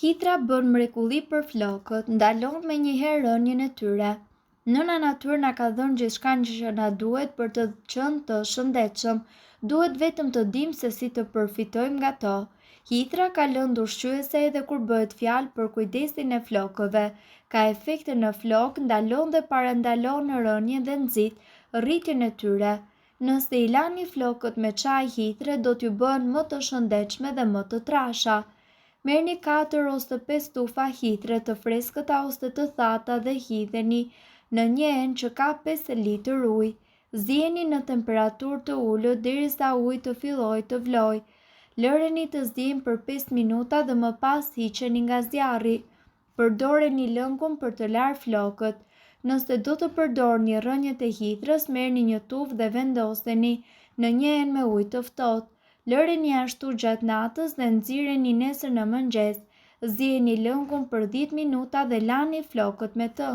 Hitra bën mrekulli për flokët, ndalon menjëherë rënien e tyre. Nëna natyrë na ka dhënë gjithçka që na duhet për të qenë të shëndetshëm, duhet vetëm të dimë se si të përfitojmë nga to. Hitra ka lëndë ushqyese edhe kur bëhet fjalë për kujdesin e flokëve, ka efekte në flok, ndalon dhe parandalon rënien dhe nxit rritjen e tyre. Nëse i lani flokët me çaj hitre, do t'ju bëhen më të shëndetshme dhe më të trasha. Merrni 4 ose 5 tufa hitre të freskëta ose të thata dhe hidheni në një enë që ka 5 litër ujë. Ziheni në temperaturë të ulët derisa uji të fillojë të vlojë. Lëreni të ziejnë për 5 minuta dhe më pas hiqeni nga zjarri. Përdoreni lëngun për të larë flokët. Nëse do të përdorni rrënjët e hitrës, merrni një tufë dhe vendoseni në një enë me ujë të ftohtë. Lëreni ashtu gjatë natës dhe nxirreni nesër në mëngjes. Ziheni lëngun për 10 minuta dhe lani flokët me të.